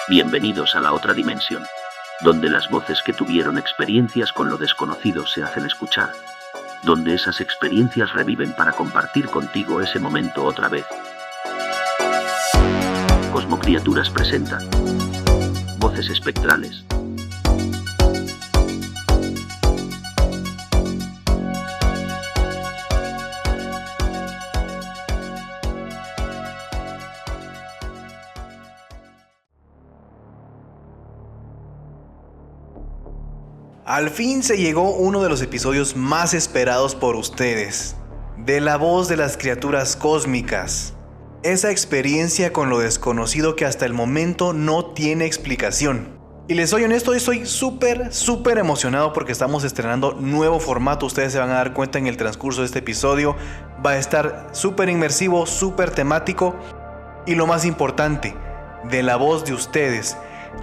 Bienvenidos a la otra dimensión, donde las voces que tuvieron experiencias con lo desconocido se hacen escuchar, donde esas experiencias reviven para compartir contigo ese momento otra vez. Cosmocriaturas presenta Voces Espectrales. Al fin se llegó uno de los episodios más esperados por ustedes, de la voz de las criaturas cósmicas. Esa experiencia con lo desconocido que hasta el momento no tiene explicación. Y les soy honesto, estoy súper emocionado porque estamos estrenando nuevo formato. Ustedes se van a dar cuenta en el transcurso de este episodio. Va a estar súper inmersivo, súper temático y lo más importante, de la voz de ustedes.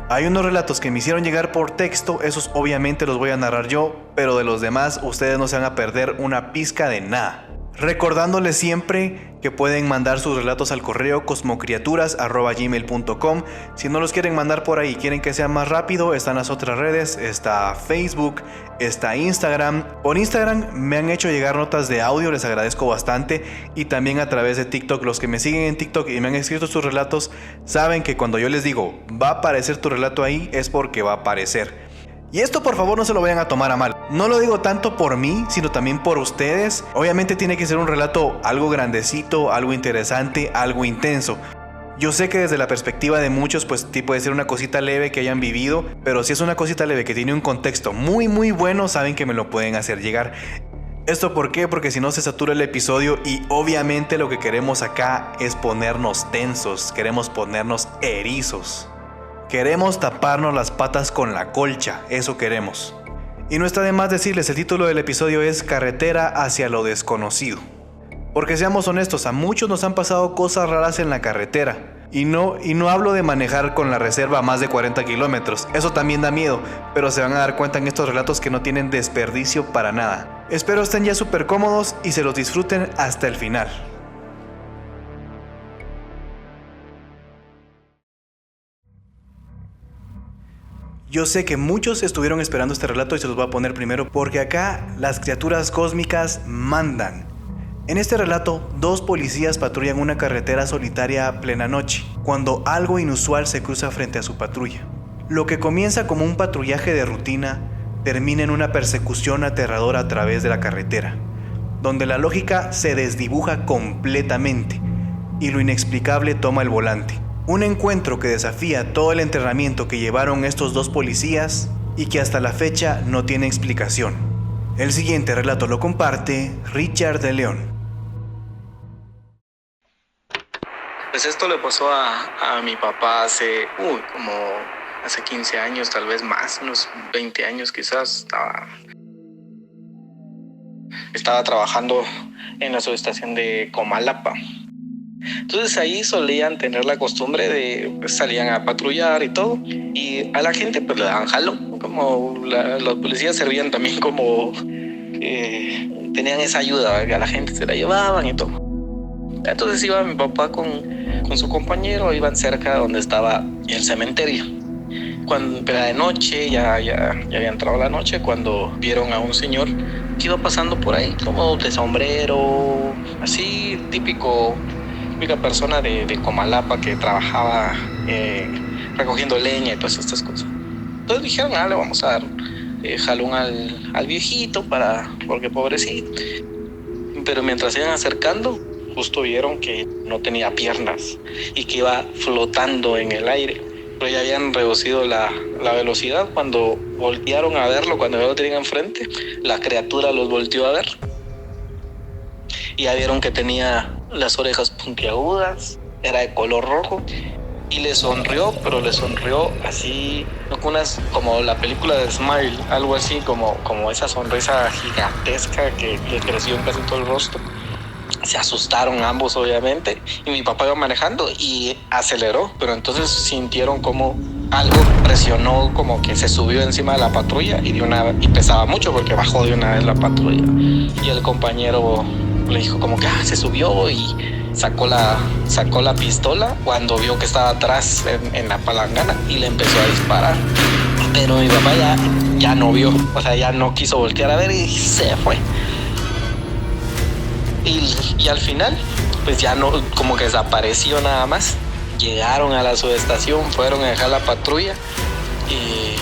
Hay unos relatos que me hicieron llegar por texto, esos obviamente los voy a narrar yo, pero de los demás ustedes no se van a perder una pizca de nada. Recordándoles siempre que pueden mandar sus relatos al correo cosmocriaturas@gmail.com. Si no los quieren mandar por ahí, quieren que sea más rápido, están las otras redes, está Facebook, está Instagram. Por Instagram me han hecho llegar notas de audio, les agradezco bastante. Y también a través de TikTok, los que me siguen en TikTok y me han escrito sus relatos, saben que cuando yo les digo, va a aparecer tu relato ahí, es porque va a aparecer. Y esto por favor no se lo vayan a tomar a mal. No lo digo tanto por mí, sino también por ustedes. Obviamente tiene que ser un relato algo grandecito, algo interesante, algo intenso. Yo sé que desde la perspectiva de muchos, pues puede ser una cosita leve que hayan vivido, pero si es una cosita leve que tiene un contexto muy bueno, saben que me lo pueden hacer llegar. ¿Esto por qué? Porque si no se satura el episodio y obviamente lo que queremos acá es ponernos tensos, queremos ponernos erizos. Queremos taparnos las patas con la colcha, eso queremos. Y no está de más decirles, el título del episodio es Carretera hacia lo desconocido. Porque seamos honestos, a muchos nos han pasado cosas raras en la carretera. Y no hablo de manejar con la reserva a más de 40 kilómetros, eso también da miedo, pero se van a dar cuenta en estos relatos que no tienen desperdicio para nada. Espero estén ya súper cómodos y se los disfruten hasta el final. Yo sé que muchos estuvieron esperando este relato y se los voy a poner primero porque acá las criaturas cósmicas mandan. En este relato, 2 policías patrullan una carretera solitaria a plena noche, cuando algo inusual se cruza frente a su patrulla. Lo que comienza como un patrullaje de rutina, termina en una persecución aterradora a través de la carretera, donde la lógica se desdibuja completamente y lo inexplicable toma el volante. Un encuentro que desafía todo el entrenamiento que llevaron estos 2 policías y que hasta la fecha no tiene explicación. El siguiente relato lo comparte Richard de León. Pues esto le pasó a mi papá hace 15 años, tal vez más, unos 20 años quizás. Estaba trabajando en la subestación de Comalapa. Entonces ahí solían tener la costumbre de salían a patrullar y todo, y a la gente pues le daban jalón, como los policías servían también como tenían esa ayuda, a la gente se la llevaban y todo. Entonces iba mi papá con su compañero, iban cerca de donde estaba el cementerio. Cuando era de noche, ya había entrado la noche, cuando vieron a un señor que iba pasando por ahí como de sombrero, así típica persona de Comalapa que trabajaba recogiendo leña y todas estas cosas. Entonces dijeron, le vamos a dar jalón al viejito porque pobrecito. Pero mientras se iban acercando, justo vieron que no tenía piernas y que iba flotando en el aire. Pero ya habían reducido la velocidad. Cuando voltearon a verlo, cuando ya lo tenían enfrente, la criatura los volteó a ver. Y ya vieron que tenía las orejas puntiagudas, era de color rojo y le sonrió, pero le sonrió así, como la película de Smile, algo así como esa sonrisa gigantesca que le creció en casi todo el rostro. Se asustaron ambos obviamente y mi papá iba manejando y aceleró, pero entonces sintieron como algo presionó, como que se subió encima de la patrulla y pesaba mucho porque bajó de una vez la patrulla y el compañero le dijo como que se subió y sacó la pistola cuando vio que estaba atrás en la palangana y le empezó a disparar. Pero mi papá ya no vio, o sea, ya no quiso voltear a ver y se fue. Y al final, pues ya no, como que desapareció nada más. Llegaron a la subestación, fueron a dejar la patrulla y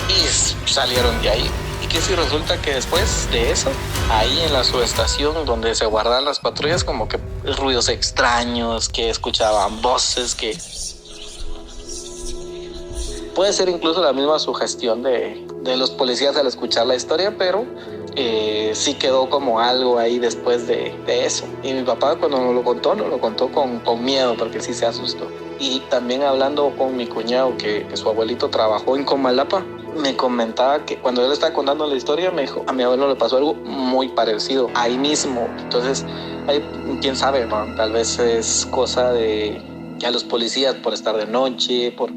salieron de ahí. Y que si resulta que después de eso, ahí en la subestación donde se guardaban las patrullas, como que ruidos extraños, que escuchaban voces, que puede ser incluso la misma sugestión de los policías al escuchar la historia, pero sí quedó como algo ahí después de eso. Y mi papá cuando nos lo contó con miedo, porque sí se asustó. Y también hablando con mi cuñado, que su abuelito trabajó en Comalapa, me comentaba que cuando él estaba contando la historia, me dijo, a mi abuelo le pasó algo muy parecido, ahí mismo. Entonces, quién sabe, ¿no? Tal vez es cosa de ya los policías por estar de noche, por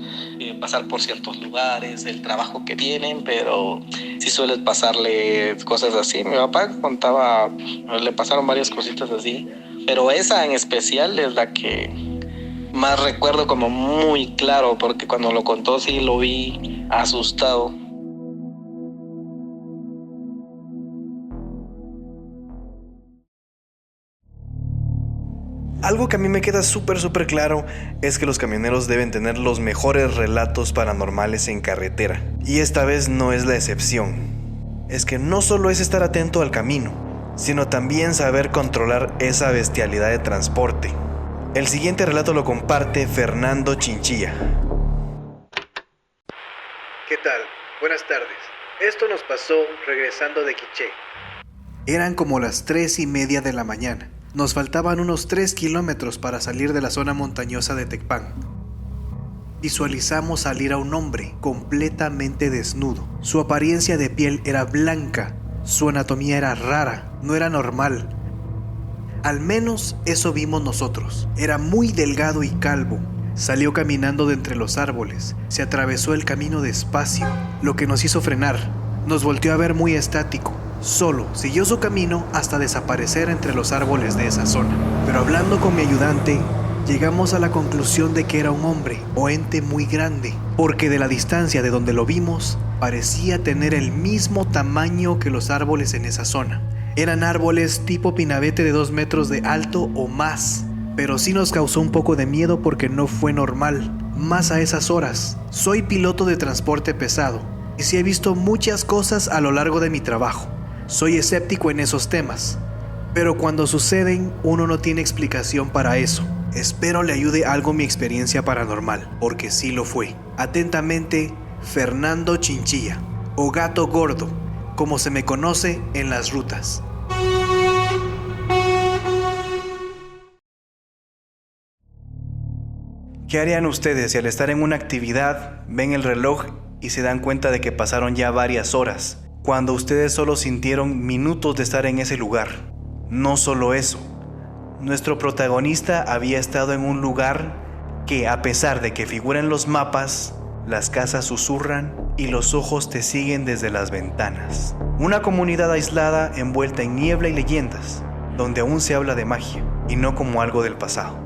pasar por ciertos lugares, el trabajo que tienen, pero sí suele pasarle cosas así. Mi papá contaba, le pasaron varias cositas así, pero esa en especial es la que más recuerdo como muy claro, porque cuando lo contó sí lo vi asustado. Algo que a mí me queda súper claro es que los camioneros deben tener los mejores relatos paranormales en carretera. Y esta vez no es la excepción. Es que no solo es estar atento al camino, sino también saber controlar esa bestialidad de transporte. El siguiente relato lo comparte Fernando Chinchilla. ¿Qué tal? Buenas tardes. Esto nos pasó regresando de Quiché. Eran como las 3:30 de la mañana. Nos faltaban unos 3 kilómetros para salir de la zona montañosa de Tecpan. Visualizamos salir a un hombre completamente desnudo. Su apariencia de piel era blanca, su anatomía era rara, no era normal. Al menos eso vimos nosotros. Era muy delgado y calvo. Salió caminando de entre los árboles. Se atravesó el camino despacio, lo que nos hizo frenar. Nos volteó a ver muy estático. Solo siguió su camino hasta desaparecer entre los árboles de esa zona. Pero hablando con mi ayudante, llegamos a la conclusión de que era un hombre o ente muy grande, porque de la distancia de donde lo vimos, parecía tener el mismo tamaño que los árboles en esa zona. Eran árboles tipo pinabete de 2 metros de alto o más, pero sí nos causó un poco de miedo porque no fue normal, más a esas horas. Soy piloto de transporte pesado y sí he visto muchas cosas a lo largo de mi trabajo. Soy escéptico en esos temas, pero cuando suceden uno no tiene explicación para eso. Espero le ayude algo mi experiencia paranormal, porque sí lo fue. Atentamente, Fernando Chinchilla, o Gato Gordo, como se me conoce en las rutas. ¿Qué harían ustedes si al estar en una actividad ven el reloj y se dan cuenta de que pasaron ya varias horas, cuando ustedes solo sintieron minutos de estar en ese lugar? No solo eso, nuestro protagonista había estado en un lugar que, a pesar de que figura en los mapas, las casas susurran y los ojos te siguen desde las ventanas. Una comunidad aislada envuelta en niebla y leyendas, donde aún se habla de magia y no como algo del pasado.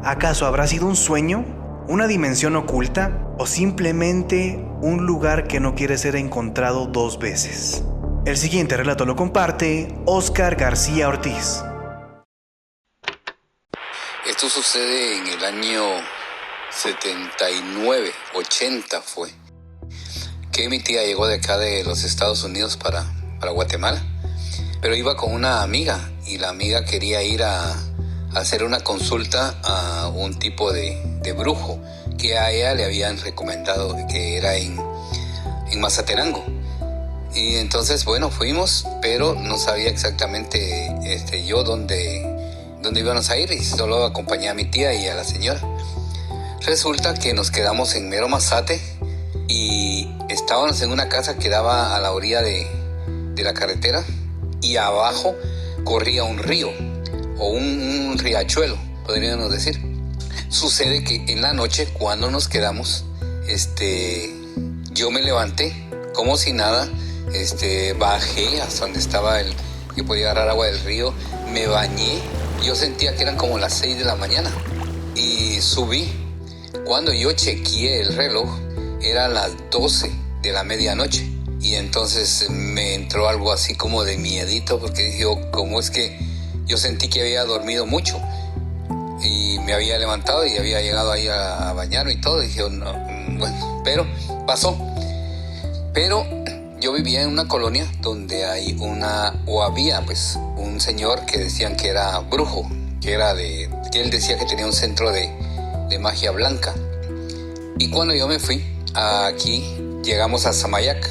¿Acaso habrá sido un sueño? ¿Una dimensión oculta? ¿O simplemente un lugar que no quiere ser encontrado 2 veces? El siguiente relato lo comparte Oscar García Ortiz. Esto sucede en el año 79, 80 fue, que mi tía llegó de acá de los Estados Unidos para Guatemala, pero iba con una amiga y la amiga quería ir a hacer una consulta a un tipo de brujo que a ella le habían recomendado, que era en Mazatenango. Y entonces, bueno, fuimos, pero no sabía exactamente yo dónde íbamos a ir, y solo acompañé a mi tía y a la señora. Resulta que nos quedamos en mero Mazate y estábamos en una casa que daba a la orilla de la carretera, y abajo corría un río o un riachuelo, podríamos decir. Sucede que en la noche, cuando nos quedamos, yo me levanté como si nada, bajé hasta donde estaba que podía agarrar agua del río, me bañé yo sentía que eran como las 6 de la mañana y subí. Cuando yo chequeé el reloj, eran las 12 de la medianoche. Y entonces me entró algo así como de miedito, porque dije, ¿cómo es que yo sentí que había dormido mucho? Y me había levantado y había llegado ahí a bañarme y todo. Y dije, no, bueno, pero pasó. Pero yo vivía en una colonia donde había pues un señor que decían que era brujo, que él decía que tenía un centro de magia blanca. Y cuando yo me fui, aquí llegamos a Samayac.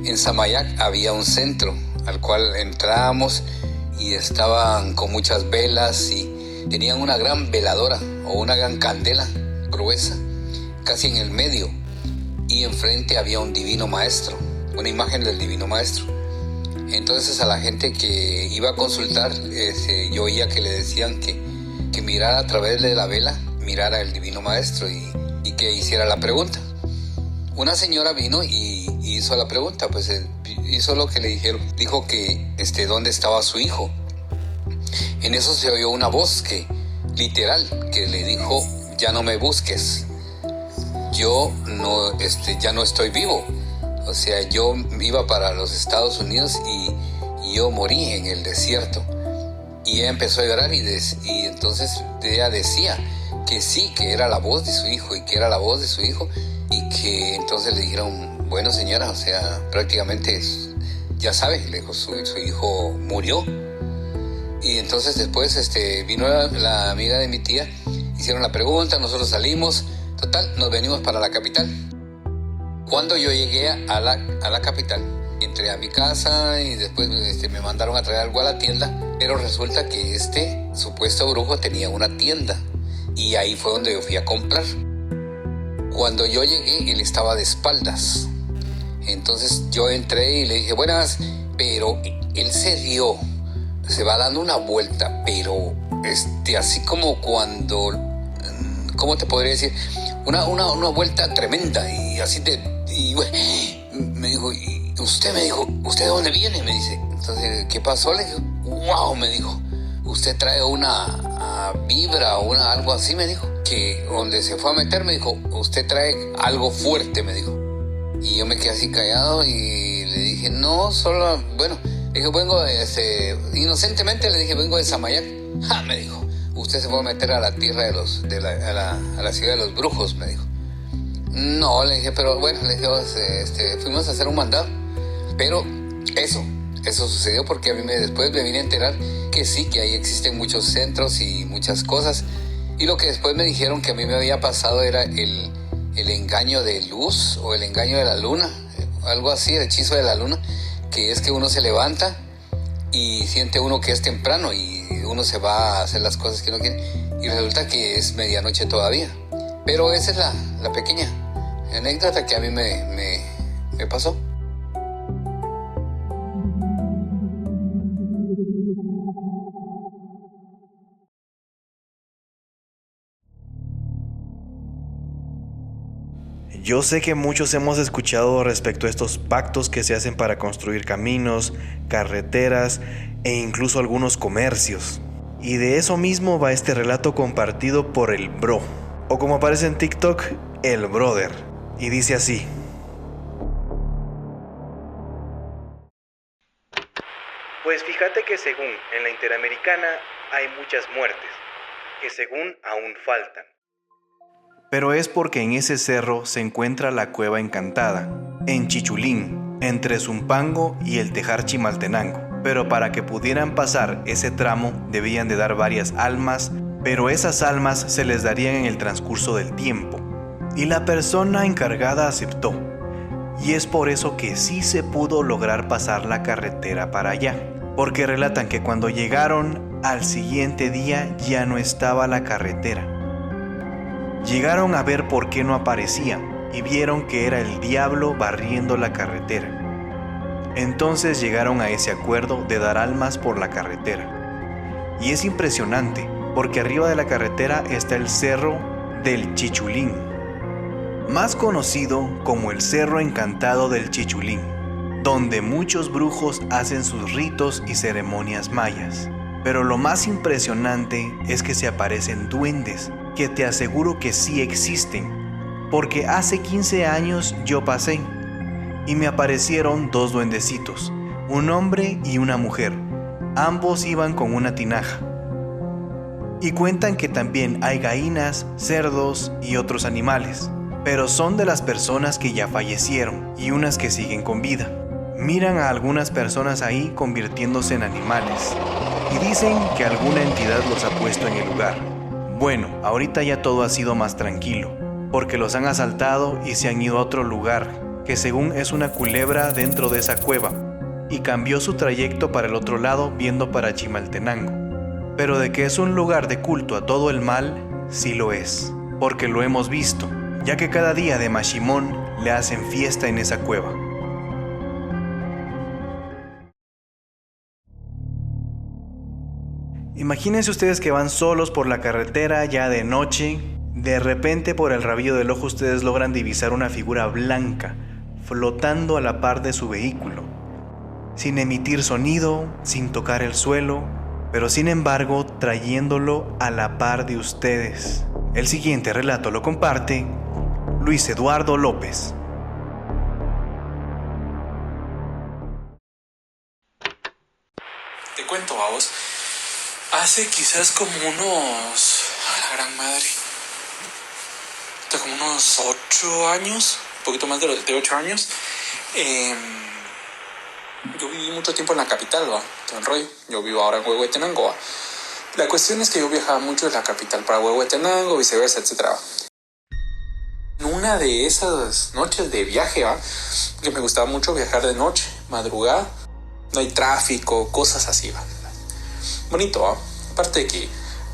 En Samayac había un centro al cual entrábamos y estaban con muchas velas y tenían una gran veladora o una gran candela gruesa, casi en el medio, y enfrente había un divino maestro, una imagen del divino maestro. Entonces a la gente que iba a consultar, yo oía que le decían que mirara a través de la vela, mirara el divino maestro y que hiciera la pregunta. Una señora vino y hizo la pregunta, pues hizo lo que le dijeron. Dijo que dónde estaba su hijo. En eso se oyó una voz literal, que le dijo, ya no me busques. Yo no, ya no estoy vivo. O sea, yo iba para los Estados Unidos y yo morí en el desierto. Y ella empezó a llorar y entonces ella decía que sí, que era la voz de su hijo y que era la voz de su hijo. Y que entonces le dijeron, bueno señora, o sea, prácticamente ya sabe, le dijo, su hijo murió. Y entonces después vino la amiga de mi tía, hicieron la pregunta, nosotros salimos, total, nos venimos para la capital. Cuando yo llegué a la capital, entré a mi casa y después me mandaron a traer algo a la tienda, pero resulta que este supuesto brujo tenía una tienda y ahí fue donde yo fui a comprar. Cuando yo llegué, él estaba de espaldas. Entonces yo entré y le dije, buenas, pero él se va dando una vuelta, pero así como cuando, ¿cómo te podría decir? Una vuelta tremenda y así me dijo, ¿y usted? Me dijo, ¿usted de dónde viene? Me dice. Entonces, ¿qué pasó? Le dije, wow, me dijo, usted trae una vibra o algo así, me dijo. Que donde se fue a meter, me dijo, usted trae algo fuerte, me dijo. Y yo me quedé así callado y le dije, no, solo, bueno, le dije, vengo, inocentemente le dije, vengo de Samayac. Ja, me dijo, usted se fue a meter a la tierra a la ciudad de los brujos, me dijo. No, le dije, pero bueno, le dije, fuimos a hacer un mandado. Pero eso sucedió porque a mí después me vine a enterar que sí, que ahí existen muchos centros y muchas cosas. Y lo que después me dijeron que a mí me había pasado era el engaño de luz o el engaño de la luna, algo así, el hechizo de la luna, que es que uno se levanta y siente uno que es temprano y uno se va a hacer las cosas que no quiere y resulta que es medianoche todavía. Pero esa es la pequeña anécdota que a mí me pasó. Yo sé que muchos hemos escuchado respecto a estos pactos que se hacen para construir caminos, carreteras e incluso algunos comercios. Y de eso mismo va este relato compartido por el bro, o como aparece en TikTok, el brother. Y dice así. Pues fíjate que según en la Interamericana hay muchas muertes, que según aún faltan. Pero es porque en ese cerro se encuentra la Cueva Encantada, en Chichulín, entre Zumpango y el Tejar Chimaltenango. Pero para que pudieran pasar ese tramo debían de dar varias almas, pero esas almas se les darían en el transcurso del tiempo. Y la persona encargada aceptó. Y es por eso que sí se pudo lograr pasar la carretera para allá. Porque relatan que cuando llegaron, al siguiente día ya no estaba la carretera. Llegaron a ver por qué no aparecía y vieron que era el diablo barriendo la carretera. Entonces llegaron a ese acuerdo de dar almas por la carretera. Y es impresionante porque arriba de la carretera está el cerro del Chichulín, más conocido como el Cerro Encantado del Chichulín, donde muchos brujos hacen sus ritos y ceremonias mayas. Pero lo más impresionante es que se aparecen duendes, que te aseguro que sí existen, porque hace 15 años yo pasé y me aparecieron 2 duendecitos, un hombre y una mujer. Ambos iban con una tinaja. Y cuentan que también hay gallinas, cerdos y otros animales, pero son de las personas que ya fallecieron y unas que siguen con vida. Miran a algunas personas ahí convirtiéndose en animales y dicen que alguna entidad los ha puesto en el lugar. Bueno, ahorita ya todo ha sido más tranquilo, porque los han asaltado y se han ido a otro lugar, que según es una culebra dentro de esa cueva, y cambió su trayecto para el otro lado viendo para Chimaltenango. Pero de que es un lugar de culto a todo el mal, sí lo es, porque lo hemos visto, ya que cada día de Mashimón le hacen fiesta en esa cueva. Imagínense ustedes que van solos por la carretera ya de noche. De repente por el rabillo del ojo ustedes logran divisar una figura blanca flotando a la par de su vehículo, sin emitir sonido, sin tocar el suelo, pero sin embargo trayéndolo a la par de ustedes. El siguiente relato lo comparte Luis Eduardo López. Te cuento a vos. Hace quizás como unos... a la gran madre. Como unos 8 años. Un poquito más de 8 años. Yo viví mucho tiempo en la capital, ¿va? Todo el rollo. Yo vivo ahora en Huehuetenango, ¿va? La cuestión es que yo viajaba mucho de la capital para Huehuetenango, viceversa, etc. En una de esas noches de viaje, ¿va? Que me gustaba mucho viajar de noche, madrugada. No hay tráfico, cosas así, ¿va? Bonito, ¿va? Aparte de que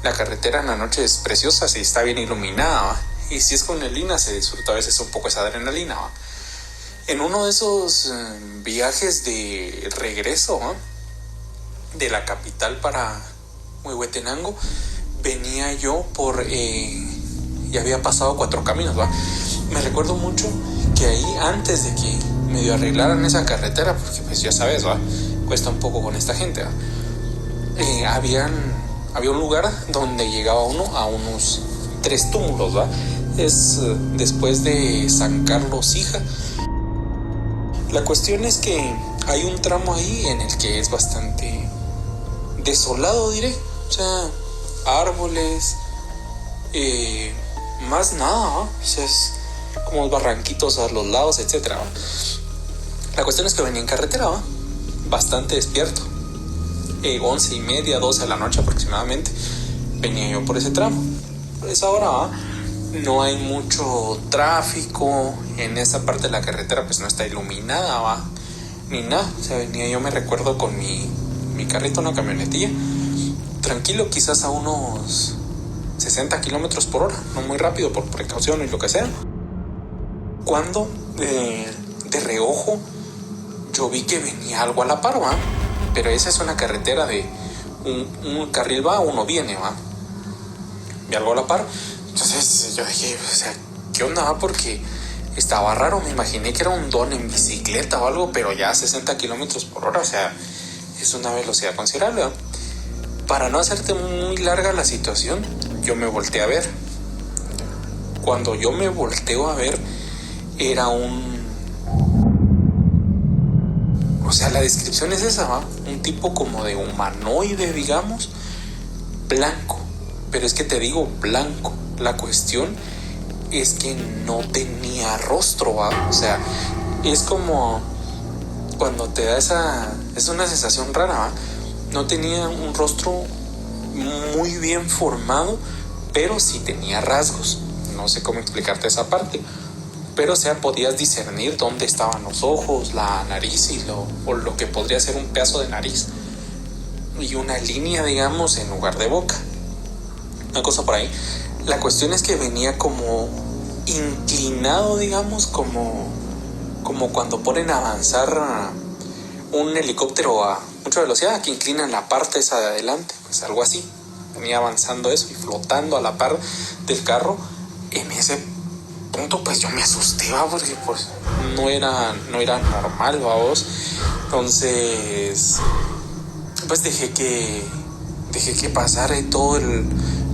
la carretera en la noche es preciosa, si está bien iluminada, ¿va? Y si es con neblina se disfruta a veces un poco esa adrenalina, ¿va? En uno de esos viajes de regreso, ¿va? De la capital para Huehuetenango, venía yo por... ya había pasado 4 caminos, ¿va? Me recuerdo mucho que ahí, antes de que medio arreglaran esa carretera, porque pues ya sabes, ¿va? Cuesta un poco con esta gente, ¿va? Había un lugar donde llegaba uno a unos 3 túmulos, ¿va? Es después de San Carlos Hija. La cuestión es que hay un tramo ahí en el que es bastante desolado, diré. O sea, árboles, más nada, ¿va? O sea, es como barranquitos a los lados, etc. ¿va? La cuestión es que venía en carretera, ¿va? Bastante despierto. 11:30, 12 de la noche aproximadamente, venía yo por ese tramo. Por esa hora, ¿va? No hay mucho tráfico. En esa parte de la carretera pues no está iluminada, ¿va? Ni nada. O sea, venía yo, me recuerdo, con mi carrito, una camionetilla, tranquilo, quizás a unos 60 kilómetros por hora, no muy rápido por precaución y lo que sea. Cuando de reojo yo vi que venía algo a la par, ¿va? Pero esa es una carretera de un carril va, uno viene, ¿va? Vi algo a la par. Entonces yo dije, o sea, ¿qué onda, va? Porque estaba raro, me imaginé que era un don en bicicleta o algo, pero ya a 60 kilómetros por hora, o sea, es una velocidad considerable, ¿va? Para no hacerte muy larga la situación, yo me volteé a ver. Cuando yo me volteo a ver, era o sea, la descripción es esa, ¿va? Un tipo como de humanoide, digamos, blanco. Pero es que te digo blanco. La cuestión es que no tenía rostro, ¿va? O sea, es como cuando te da es una sensación rara, ¿va? No tenía un rostro muy bien formado, pero sí tenía rasgos. No sé cómo explicarte esa parte. Pero, o sea, podías discernir dónde estaban los ojos, la nariz o lo que podría ser un pedazo de nariz. Y una línea, digamos, en lugar de boca. Una cosa por ahí. La cuestión es que venía como inclinado, digamos, como cuando ponen a avanzar un helicóptero a mucha velocidad, que inclinan la parte esa de adelante. Pues algo así. Venía avanzando eso y flotando a la par del carro. En ese punto pues yo me asusté, ¿va? Porque pues no era normal, vamos. Entonces pues dejé que dejé que pasara todo el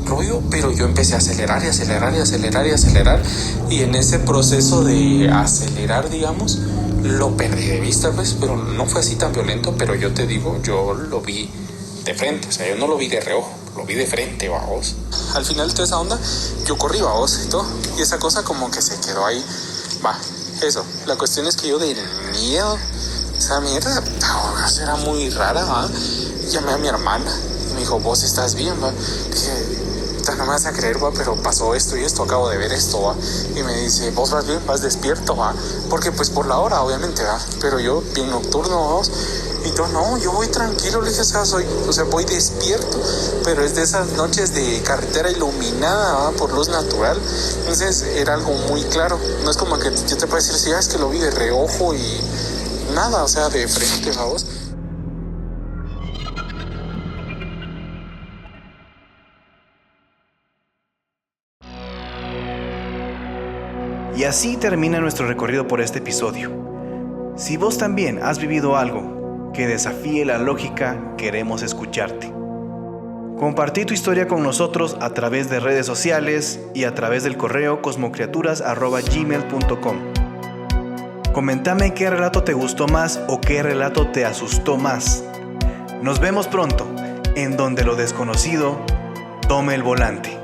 rollo, pero yo empecé a acelerar y en ese proceso de acelerar, digamos, lo perdí de vista, pues, pero no fue así tan violento, pero yo te digo, yo lo vi de frente, o sea, yo no lo vi de reojo, lo vi de frente, vamos. Al final de toda esa onda, yo corrí, vamos, y todo, y esa cosa como que se quedó ahí, va, eso. La cuestión es que yo del miedo, esa mierda, era muy rara, ¿va? Llamé a mi hermana y me dijo, ¿vos estás bien, va? Dije, no me vas a creer, va, pero pasó esto y esto, acabo de ver esto, va. Y me dice, ¿vos vas bien? ¿Vas despierto, va? Porque pues por la hora, obviamente, va. Pero yo, bien nocturno, vamos. Y yo, no, yo voy tranquilo, le dije, voy despierto, pero es de esas noches de carretera iluminada, ¿va? Por luz natural. Entonces era algo muy claro. No es como que yo te puedo decir, sí, es que lo vi de reojo y nada, o sea, de frente, vamos. Y así termina nuestro recorrido por este episodio. Si vos también has vivido algo que desafíe la lógica, queremos escucharte. Compartí tu historia con nosotros a través de redes sociales y a través del correo cosmocriaturas@gmail.com. Coméntame qué relato te gustó más o qué relato te asustó más. Nos vemos pronto, en donde lo desconocido tome el volante.